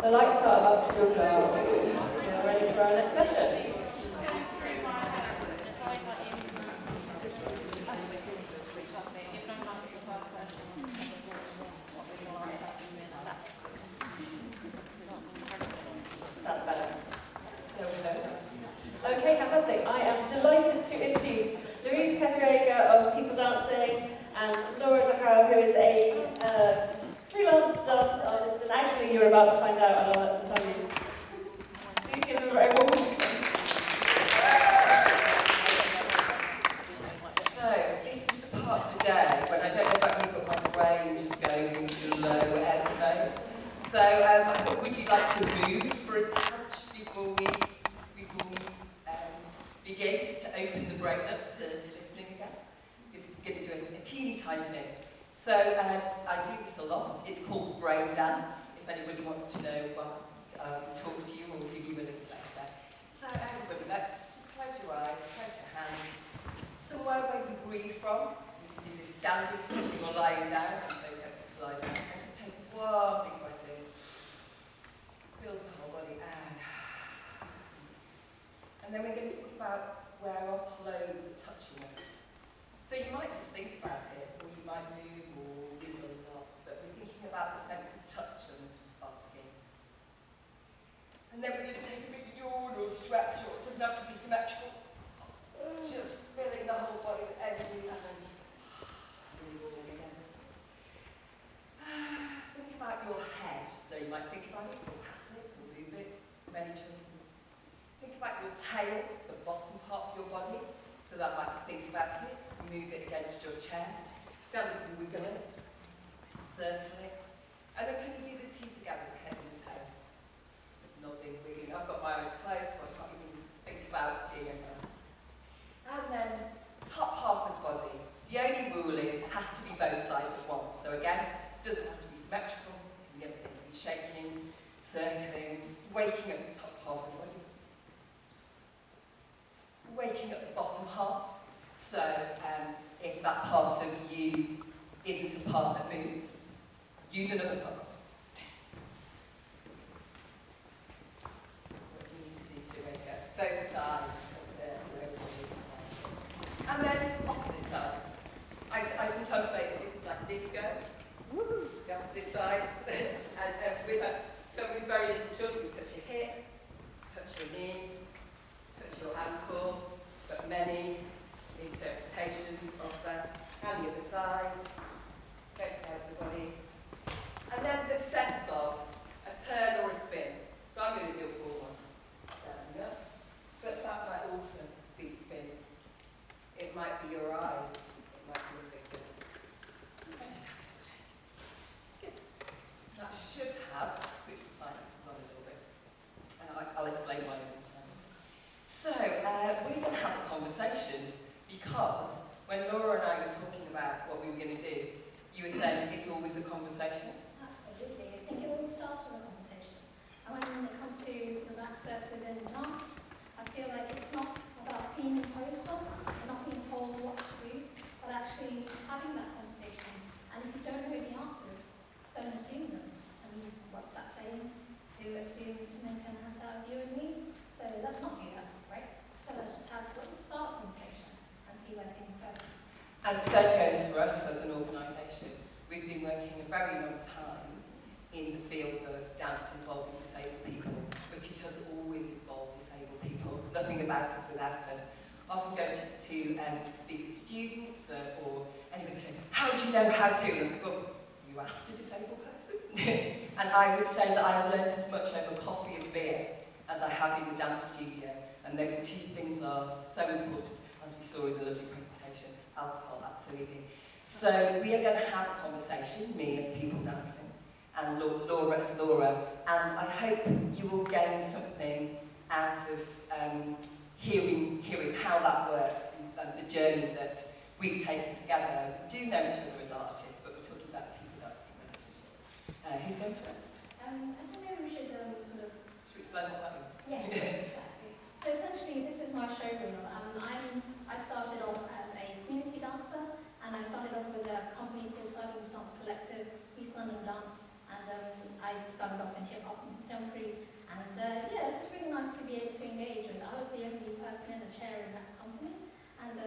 The lights are up to your floor. We're ready for our next session. That's better. Okay, fantastic. I am delighted to introduce Louise Katerega of People Dancing and LauraDDances, who is a freelance dance artist, and actually you're about to find out, and I'll let them tell you. Please give them a very warm welcome. So, this is the part of the day when I don't know about you, but my brain just goes into low ebb mode. So, I thought, would you like to move for a touch before we begin, just to open the brain up to listening again? Just going to do a teeny tiny thing. So I do this a lot. It's called brain dance. If anybody wants to know, well, talk to you or give you a little later. So everybody, let's just close your eyes, close your hands. Somewhere where you breathe from. You can do this standing, sitting or lying down. I'm so tempted to lie down. And just take one big breath in. Feels the whole body out. And then we're going to think about where our clothes are touching us. So you might just think about it, or you might move or wiggle a lot, but we're thinking about the sense of touch on our skin. And then we're going to take a big yawn or stretch, or it doesn't have to be symmetrical. Just filling the whole body with energy and then releasing again. Think about your head. So you might think about it, or pat it, or move it. Many choices. Think about your tail, the bottom part of your body. So that might think about it. Move it against your chair, stand up and wiggle it, circle it, and then can you do the two together, the head and the tail? Nodding, wiggling. I've got my eyes closed, so I can't even think about being embarrassed. And then top half of the body. The only rule is it has to be both sides at once. So again, it doesn't have to be symmetrical. You can get it shaking, circling, just waking up the top half of the body. Waking up the bottom half. So, if that part of you isn't a part that moves, use another part. What do you need to do to wake up? Both sides of the lower body. And then opposite sides. I sometimes say that this is like disco. Woo! The opposite sides. and with very little children, you touch your hip, touch your knee, touch your ankle, but many interpretations of that, and the other side, both sides of the body. And then the sense of a turn or a spin. So I'm going to do a full one. Standing up. But that might also be spin. It might be your eyes. It might be your figure. Good. That should have, switch the silences on a little bit. I'll explain why in a time. So, we're going to have a conversation because when Laura and I were talking about what we were going to do, you You were saying it's always a conversation? Absolutely. I think it all starts with a conversation. And when it comes to sort of access within dance, I feel like it's not about being imposed on and not being told what to do, but actually having that conversation. And if you don't know the answers, don't assume them. I mean, what's that saying? To assume is to make an ass out of you and me. So let's not do that, right? So let's start a conversation and see where things go. And the same goes for us as an organisation. We've been working a very long time in the field of dance involving disabled people, but it has always involved disabled people. Nothing about us without us. Often go to speak with students or anybody saying, how do you know how to? And I said, well, you asked a disabled person. And I would say that I have learnt as much over coffee and beer as I have in the dance studio. And those two things are so important, as we saw in the lovely presentation. Alcohol, absolutely. So we are going to have a conversation, me as people dancing, and Laura as Laura, and I hope you will gain something out of hearing how that works and the journey that we've taken together. We do know each other as artists, but we're talking about a people dancing relationship. Who's going first? I think maybe we should sort of... Should we explain what that is? Yeah, exactly. So essentially, this is my show reel. I started off as a community dancer, and I started off with a company called Silence Dance Collective, East London Dance, and I started off in hip hop and contemporary. And yeah, it's just really nice to be able to engage with. I was the only person in a chair in that company, and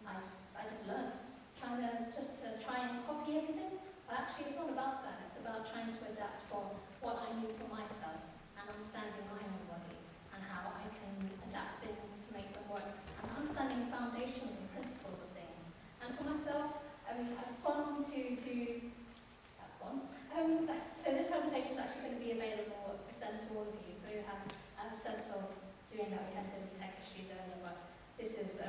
I just learned, trying to try and copy everything. But actually, it's not about that. It's about trying to adapt for what I need for myself and understanding my own body and how I can adapt things to make them work, and understanding the foundations and principles of things. And for myself, I've gone on to do, that's gone. So this presentation is actually going to be available to send to all of you, so you have a sense of doing that. We had a bit of tech issues earlier, but this is,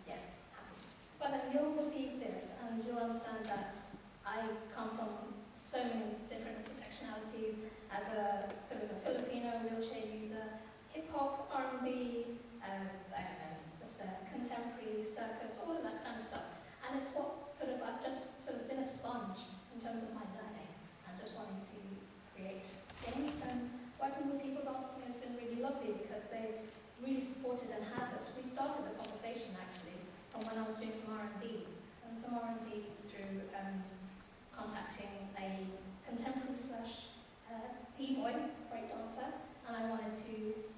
yeah, happy. But you'll receive this, and you'll understand that I come from so many different intersectionalities as a sort of a Filipino wheelchair user, hip-hop, R&B, I don't know, just a contemporary circus, all of that kind of stuff. And it's what I've just sort of been a sponge in terms of my learning and just wanting to create things. And working with people dancing has been really lovely because they've really supported and had us. We started the conversation actually from when I was doing some R&D, through contacting a contemporary / b-boy break dancer, and I wanted to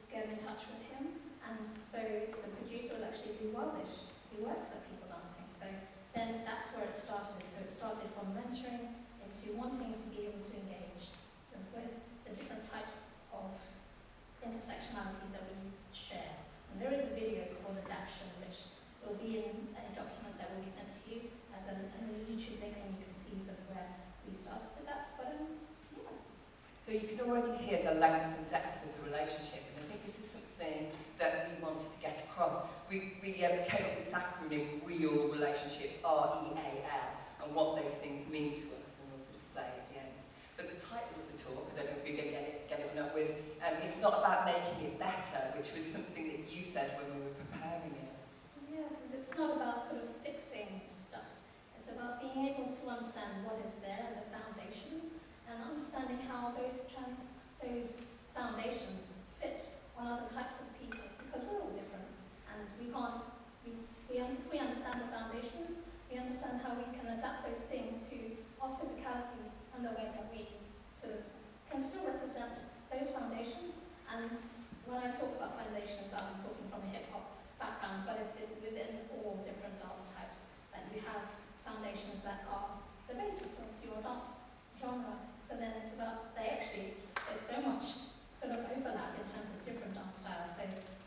get in touch with him. And so the producer was actually Louise Katerega, who works at People Dancing. So then that's where it started. So it started from mentoring into wanting to be able to engage with the different types of intersectionalities that we share. And there is a video called Adaption, which will be in a document that will be sent to you as a YouTube link, and you can see sort of where we started with that. But yeah. So you can already hear the length and depth of the relationship, and I think this is something that we wanted to get across. We came up with this acronym, Real Relationships, REAL, and what those things mean to us, and we'll sort of say at the end. But the title of the talk, I don't know if you're going to get it or not, was It's Not About Making It Better, which was something that you said when we were preparing it. Yeah, because it's not about sort of fixing stuff. It's about being able to understand what is there and the foundations, and understanding how those foundations fit on other types of people, because we're all different, and if we understand the foundations, we understand how we can adapt those things to our physicality and the way that we sort of can still represent those foundations. And when I talk about foundations, I'm talking from a hip-hop background, but it's within all different dance types that you have foundations that are the basis of your dance genre. So then it's about, there's so much sort of overlap in terms of different dance styles. So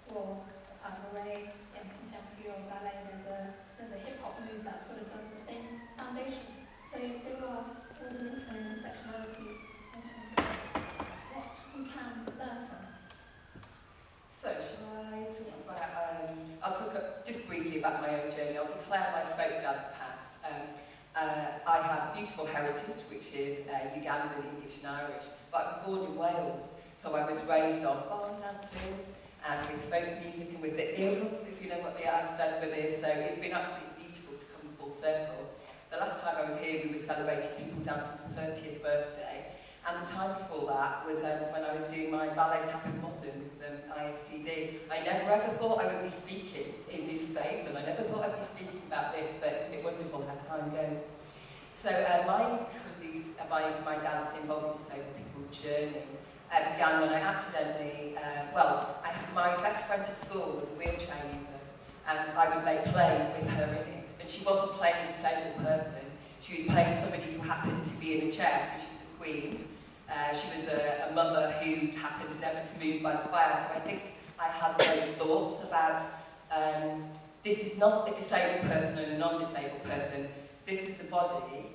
for cabaret in contemporary or ballet, there's a hip-hop move that sort of does the same foundation. So there are all the links and intersectionalities in terms of what we can learn from. So, shall I talk about, I'll talk just briefly about my own journey. I'll declare my folk dance past. I have a beautiful heritage, which is Ugandan, English and Irish, but I was born in Wales, so I was raised on barn dances and with folk music and with the ill, if you know what the Irish standard is, so it's been absolutely beautiful to come full circle. The last time I was here, we were celebrating People Dance's 30th birthday, and the time before that was when I was doing my ballet tap and modern with ISTD. I never ever thought I would be speaking in this space, and I never thought I'd be speaking about this, but it's been wonderful how time goes. So my dance involving disabled people journey began when I accidentally, my best friend at school was a wheelchair user, and I would make plays with her in it. And she wasn't playing a disabled person, she was playing somebody who happened to be in a chair, so she was a queen. She was a mother who happened never to move by the fire, so I think I had those thoughts about this is not a disabled person and a non-disabled person, this is a body.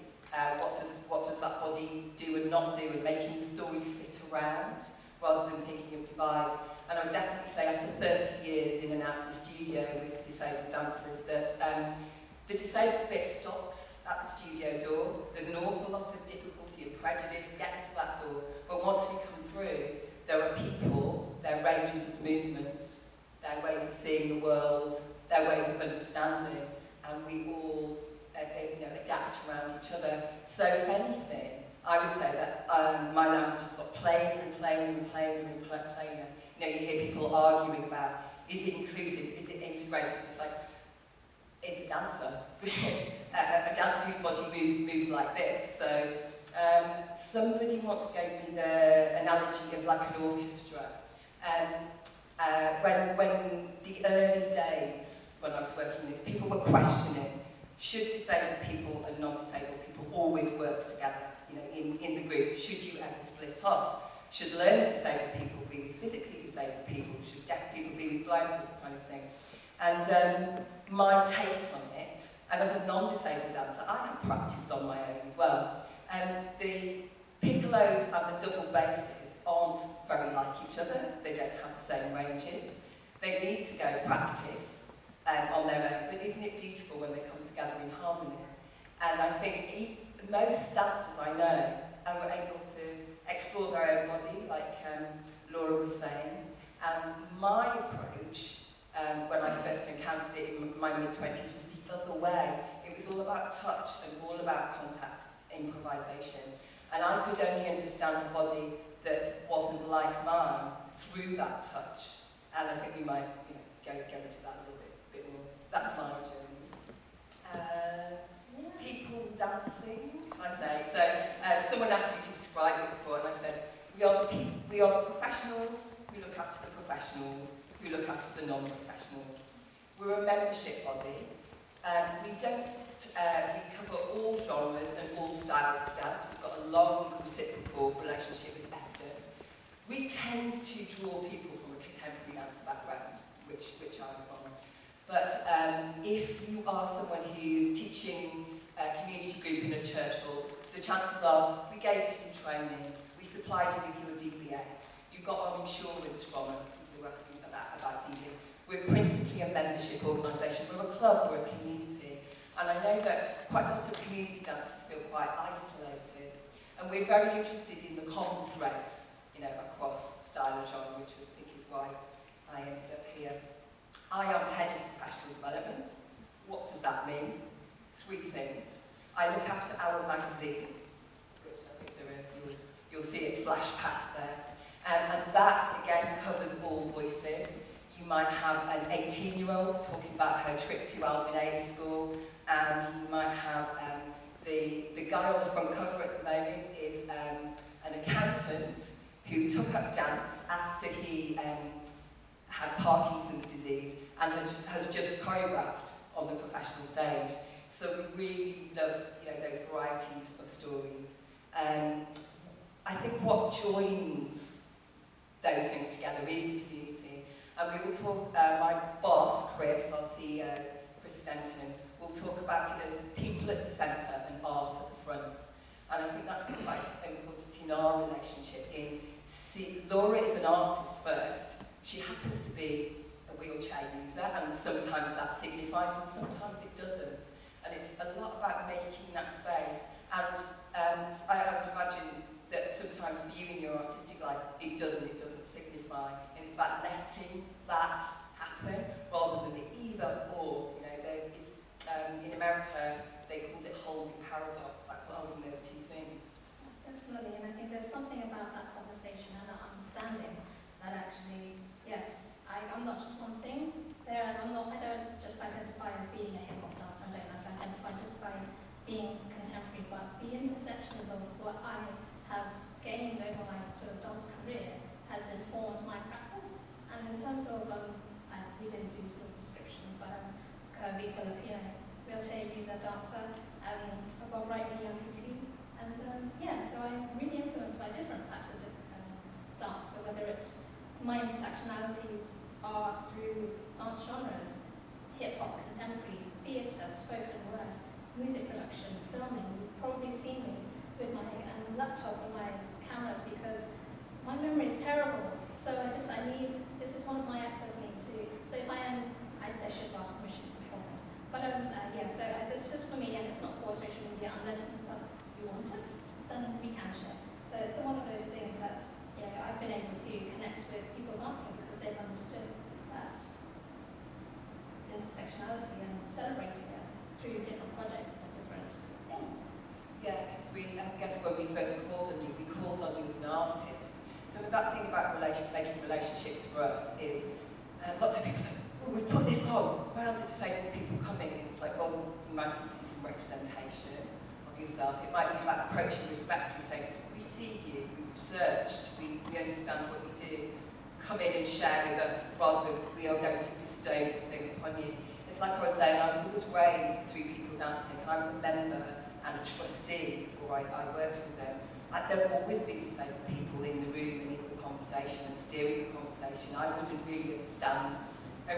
What does that body do and not do, and making the story fit around rather than thinking of divides. And I would definitely say after 30 years in and out of the studio with disabled dancers that the disabled bit stops at the studio door. There's an awful lot of difficulty and prejudice getting to that door, but once we come through, there are people, their ranges of movement, their ways of seeing the world, their ways of understanding, and we all adapt around each other. So if anything, I would say that my language has got plainer and plainer and plainer and plainer. You hear people arguing about, is it inclusive, is it integrated? It's like, is a dancer. a dancer whose body moves like this. So somebody once gave me the analogy of like an orchestra. When the early days, when I was working on this, people were questioning, should disabled people and non-disabled people always work together, in the group? Should you ever split off? Should learning disabled people be with physically disabled people? Should deaf people be with blind people, kind of thing? And my take on it, and as a non-disabled dancer, I have practiced on my own as well. And the piccolos and the double basses aren't very like each other. They don't have the same ranges. They need to go practice on their own, but isn't it beautiful when they come together in harmony? And I think most dancers I know are able to explore their own body, like Laura was saying. And my approach, when I first encountered it in my mid-20s, was the other way. It was all about touch and all about contact, improvisation. And I could only understand a body that wasn't like mine through that touch. And I think we might go into that a little bit more. That's my journey. People dancing, I say. So someone asked me to describe it before, and I said, we are the professionals who look after the professionals who look after the non-professionals. We're a membership body. We cover all genres and all styles of dance. We've got a long reciprocal relationship with EFTAs. We tend to draw people from a contemporary dance background, which I'm from. But if you are someone who's teaching a community group in a church hall, the chances are we gave you some training, we supplied you with your DBS, you got our insurance from us. People were asking about DBS. We're principally a membership organisation. We're a club, we're a community. And I know that quite a lot of community dancers feel quite isolated. And we're very interested in the common threads, across style and genre, which I think is why I ended up here. I am head of professional development. What does that mean? 3 things. I look after our magazine, which I think you'll see it flash past there. And that, again, covers all voices. You might have an 18-year-old talking about her trip to Alvin Ailey School, and you might have the guy on the front cover at the moment is an accountant who took up dance after he had Parkinson's disease and has just choreographed on the professional stage. So we really love those varieties of stories. I think what joins those things together is the community. And we will talk, my boss, Chris, our CEO, Chris Stenton, will talk about it as people at the centre and art at the front. And I think that's quite important in our relationship. Laura is an artist first. She happens to be a wheelchair user, and sometimes that signifies and sometimes it doesn't. And it's a lot about making that space. And I would imagine that sometimes for you in your artistic life, it doesn't signify. And it's about letting that happen rather than the either or. In America, they called it holding paradox, like holding those two things. Definitely, and I think there's something about that conversation and that understanding that actually, yes, I'm not just one thing there, and I don't just identify as being a hip hop dancer, I don't identify just by being contemporary, but the intersections of what I have gained over my sort of dance career has informed my practice. And in terms of, we didn't do sort of descriptions, but I'm curvy Filipino, wheelchair user dancer, above right knee amputee. And yeah, so I'm really influenced by different types of dance. So whether it's my intersectionalities are through dance genres, hip hop, contemporary, theatre, spoken word, music production, filming. You've probably seen me with my laptop and my cameras because my memory is terrible. So this is one of my access needs too. So if I should ask permission beforehand. But yeah, so it's just for me, and it's not for social media unless you want it, then we can share. So it's one of those things that I've been able to connect with people dancing because they've understood that intersectionality and celebrating it through different projects and different things. Yeah, because I guess when we first called on you, we called on you as an artist. So that thing about making relationships for us is, lots of people say, well, we've put this on, where are the disabled people coming? And it's like, well, you might see some representation of yourself. It might be about approaching respectfully, saying, we see you, we've researched, we understand what you do. Come in and share with us, rather than we are going to bestow this thing upon you. It's like I was saying, I was always raised through people dancing, and I was a member and a trustee before I worked with them. There have always been disabled people in the room and in the conversation and steering the conversation. I wouldn't really understand a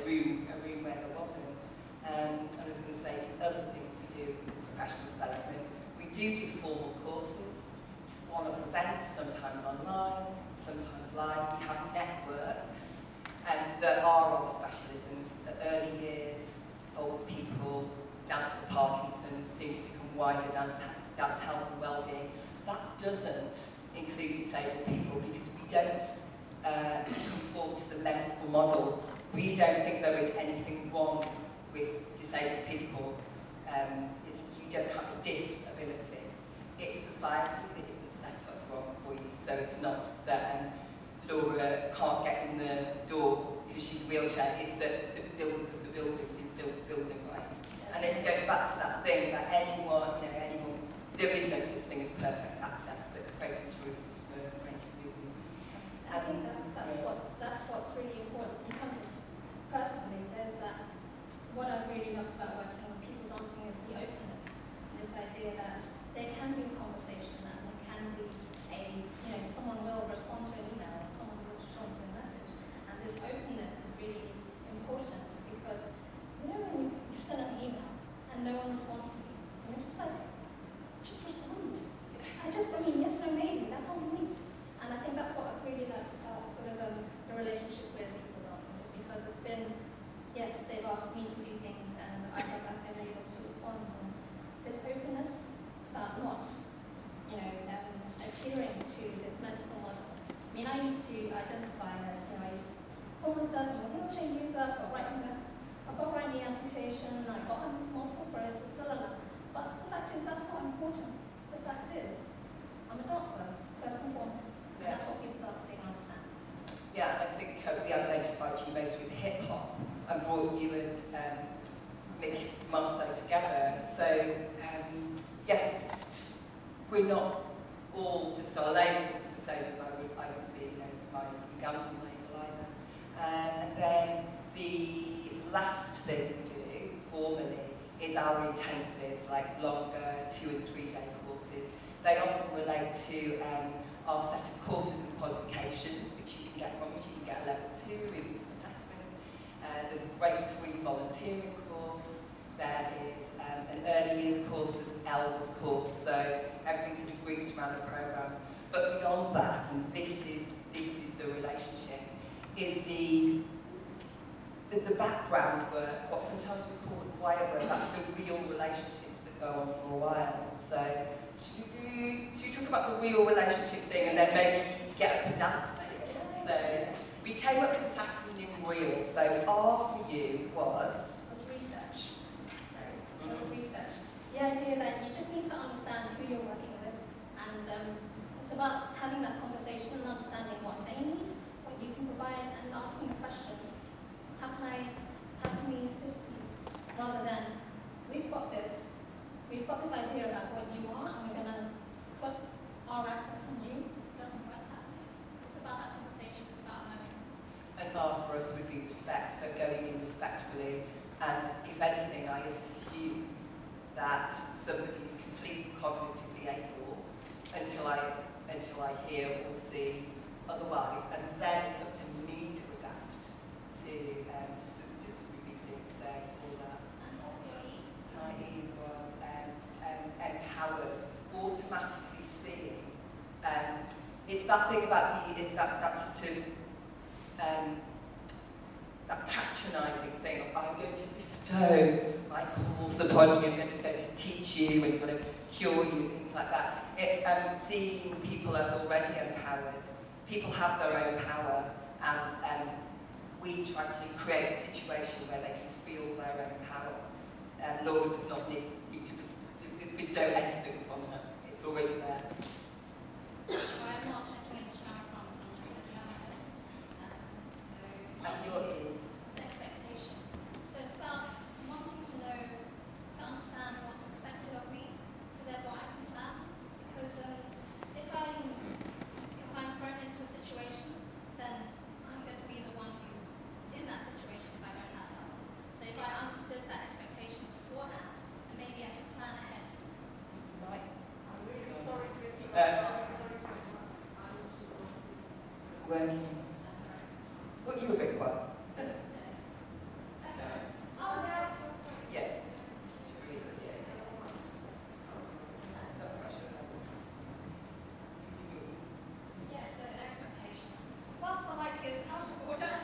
room where there wasn't. I was going to say the other things we do in professional development. We do formal courses, one-off events, sometimes online, sometimes live. We have networks that are our specialisms, early years, older people, dance for Parkinson's, soon to become wider dance health and well-being. That doesn't include disabled people because we don't conform to the medical model. We don't think there is anything wrong with disabled people. You don't have a disability. It's society that isn't set up wrong for you. So it's not that Laura can't get in the door because she's a wheelchair. It's that the builders of the building didn't build the building right. And it goes back to that thing that anyone, there is no such thing as perfect access, but creating choices for range of movement. I think that's what's really important. In terms of personally, there's that. What I've really loved about working with people dancing is the openness. This idea that there can be a conversation, and there can be someone will respond to an email, someone will respond to a message, and this openness is really important because when you send an email and no one responds to you, you're just like, just respond. Yes, no, maybe, that's all we need. And I think that's what I've really liked about sort of the relationship with people dancing, is because it's been, yes, they've asked me to do things and I've been able to respond. And this openness about not, adhering to this medical model. I used to identify as, I used to call myself a wheelchair user, I've got right knee amputation, I've got multiple sclerosis, But the fact is, that's not important. The fact is, I'm a dancer, first and foremost. And that's what people dancing understand. Yeah, I think we identified you most with hip hop and brought you and Mick Marceau together. So, yes, it's just, we're not all just our label, just the same as I would be, my Ugandan label either. And then the last thing we do formally is our intensives, like longer 2 and 3 day courses. They often relate to our set of courses and qualifications, which you can get from us. You can get a level 2 in risk assessment. There's a great free volunteering course. There is an early years course, there's an elders course, so everything sort of groups around the programs. But beyond that, and this is the relationship, is the background work, what sometimes we call the quiet work, like the real relationships that go on for a while. So should we talk about the real relationship thing and then maybe get up and dance? So we came up with this acronym REAL. So R for you was research. It was research. then we've got this idea about what you are, and we're going to put our access on you. It doesn't work that way. It's about that conversation, it's about knowing. And R for us would be respect, so going in respectfully. And if anything, I assume that somebody is completely cognitively able until I hear or see otherwise, and then it's up to me to adapt to just as we've been seeing today. All that. And what was your E? My E was empowered, automatically seeing. It's that thing about that sort of that patronising thing of I'm going to bestow my calls upon you, I'm going to teach you and kind of cure you, things like that. It's seeing people as already empowered. People have their own power, and we try to create a situation where they can feel their own power. Laura does not need to bestow anything upon her. It's already there. So I'm not checking into drama promise, I'm just looking at my notes. And you're in. Expectation. So it's about wanting to know, to understand what's expected of me, so therefore I can plan. Because if I'm thrown into a situation, then I'm going to be the one who's in that situation if I don't have help. So if I understood that expectation beforehand, then maybe I can plan ahead. Right. I'm really sorry to interrupt. Working. Thought you were a bit quiet. That's all right. Oh, no. Yeah. Yeah, so expectation. Whilst the mic is out of order,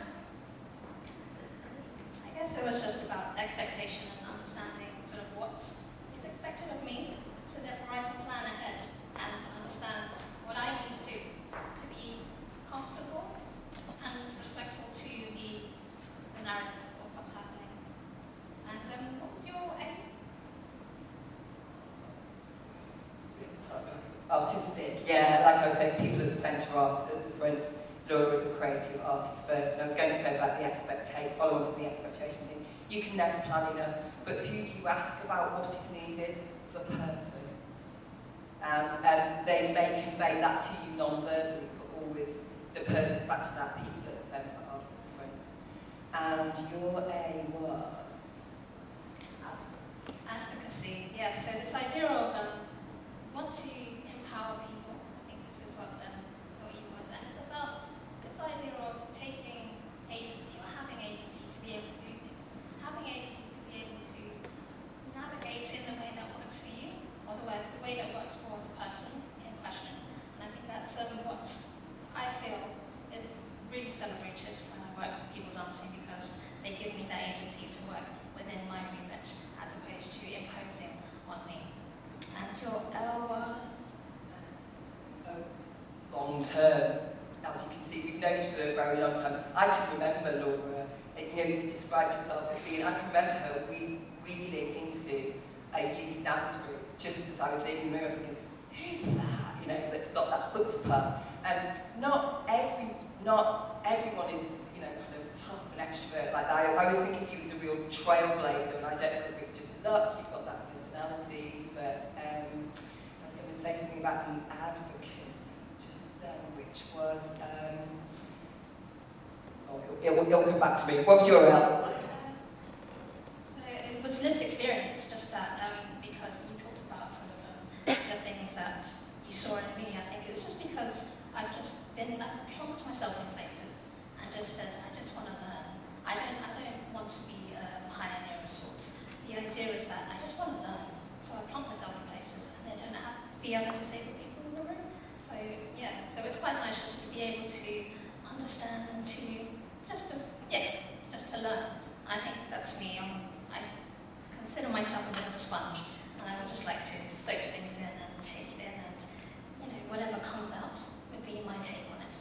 I guess it was just about expectation and understanding sort of what is expected of me, so therefore I can plan ahead and understand what I need to do to be comfortable and respectful to the narrative of what's happening. And what was your aim? Artistic, yeah, like I was saying, people at the centre, art at the front. Laura is a creative artist first, and I was going to say about the following from the expectation thing. You can never plan enough, but who do you ask about what is needed? The person. And they may convey that to you non-verbally, but always the person's back to that, people at the centre, art at the front. And your A was? Advocacy, yeah, so this idea of want to empower people, I think this is what you was, and it's about this idea of taking agency or having agency to be able to do things, having agency to be able to navigate in the way that works for you, or the way that works for the person in question. And I think that's what I feel is really celebrated when I work with people dancing, because they give me that agency to work within my remit as opposed to imposing on me. And your L was? Long term. As you can see, we've known each other a very long time. I can remember Laura, you described yourself as being, I can remember her wheeling into a youth dance group just as I was leaving the room. I was thinking, who's that? That's got that chutzpah. And not everyone is, kind of tough and extrovert like that. I was thinking he was a real trailblazer, and I don't know if it's just luck, you've got that personality, but I was going to say something about the advocacy just then, which was, it'll come back to me. What was your L? So it was lived experience, just that because you talked about sort of the things that you saw in me. I think it was just because I've plonked myself in places and just said, I just want to learn. I don't want to be a pioneer of sorts. The idea is that I just want to learn. So I plonk myself in places, and there don't happen to be other disabled people in the room. So yeah, so it's quite nice just to be able to understand and just to learn. I think that's me. I consider myself a bit of a sponge, and I would just like to soak things in and take it in, and whatever comes out would be my take on it.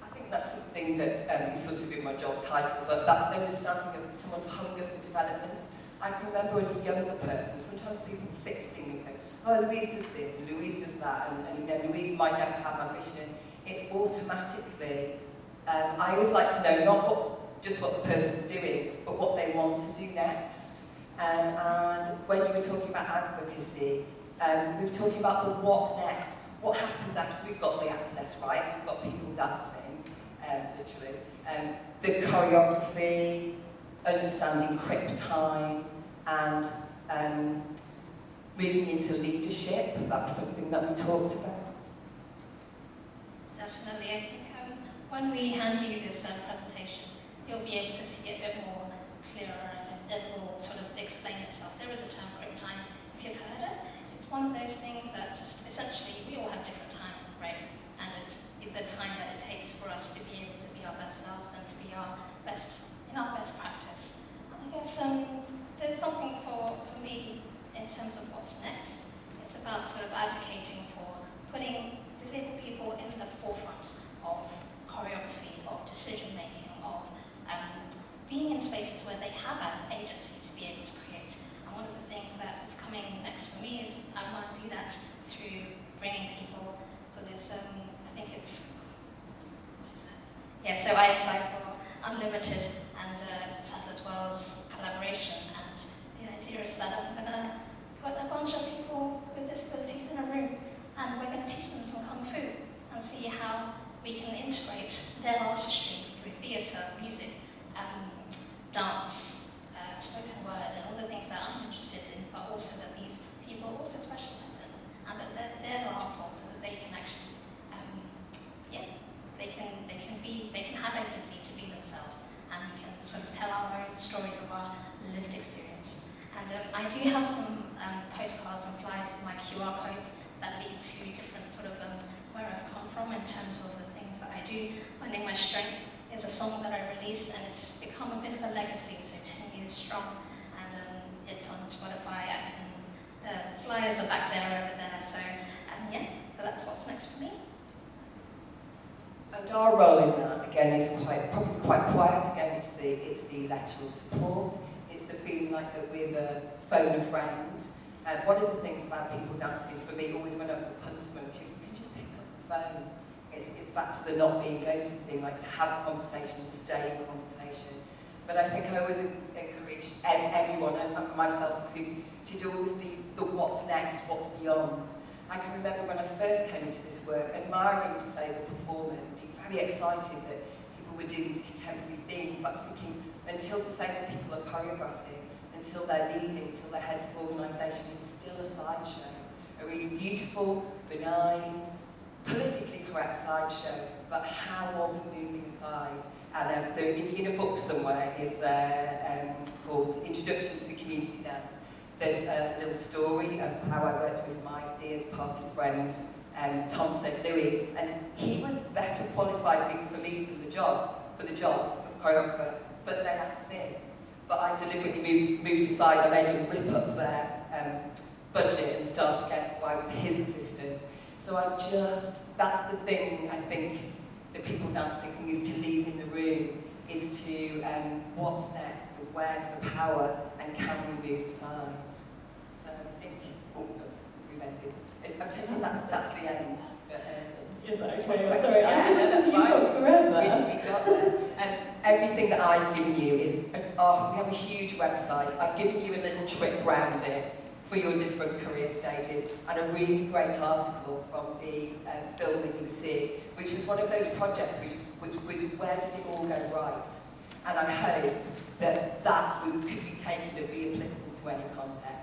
I think that's something that is sort of in my job title, but that understanding of someone's hunger for development. I can remember as a younger person, sometimes people fixing me, saying, oh, Louise does this, and Louise does that, and Louise might never have ambition. It's automatically, I always like to know not just what the person's doing, but what they want to do next. And when you were talking about advocacy, we were talking about the what next. What happens after we've got the access right? We've got people dancing, literally. The choreography, understanding crip time, and moving into leadership. That was something that we talked about. Definitely. I think when we hand you this presentation, you'll be able to see it a bit more clearer, and it will sort of explain itself. There is a term, crip time, if you've heard it. It's one of those things that just essentially we all have different time, right? And it's the time that it takes for us to be able to be our best selves and to be our best in our best practice. And I guess there's something for me in terms of what's next. It's about sort of advocating for putting disabled people in the forefront of choreography, of decision making, of being in spaces where they have an agency to be able to create. And one of the things that is coming next for me is I want to do that through bringing people for this, I think it's, what is that? Yeah, so I applied for Unlimited and Settlers Wells collaboration, and the idea is that I'm going to put a bunch of people with disabilities in a room, and we're going to teach them some Kung Fu and see how we can integrate their artistry through theatre, music, dance, spoken word, and all the things that I'm interested in, but also that these people also specialise in, and that they're art forms, and that they can actually, they can have agency to be themselves, and we can sort of tell our own stories of our lived experience. And I do have some postcards and flyers with my QR codes that lead to different sort of where I've come from in terms of the things that I do. Finding My Strength is a song that I released, and it's become a bit of a legacy, so 10 years strong, and it's on Spotify. The flyers are back there, over there, so so that's what's next for me. And our role in that, again, is probably quite quiet. Again, it's the lateral support. It's the feeling like that we're the phone a friend. One of the things about people dancing for me, always when I was at Punterman, you can just pick up the phone. It's back to the not being ghosted thing, like to have a conversation, stay in conversation. But I think I always encourage everyone, and myself included, to always be the what's next, what's beyond. I can remember when I first came into this work, admiring disabled performers and being very excited that people would do these contemporary things, but I was thinking, until disabled people are choreographing, until they're leading, until they're heads of organisation, it's still a sideshow. A really beautiful, benign, politically correct sideshow, but how are we moving aside? And in a book somewhere is called Introduction to Community Dance. There's a little story of how I worked with my dear departed friend, Tom St. Louis, and he was better qualified for me for the job of choreographer, but they asked me. But I deliberately moved aside. I made them rip up their budget and start again, so I was his assistant. So that's the thing, I think, the people dancing thing is to leave in the room, is to what's next, where's the power, and can we move aside? So I think, we've ended. I'm telling you, that's the end. But, is that okay? Sorry, that's fine. Talk forever. We got there. And everything that I've given you is, we have a huge website. I've given you a little trip round it for your different career stages, and a really great article from the film that you see, which was one of those projects which was where did it all go right? And I hope that could be taken and be applicable to any context.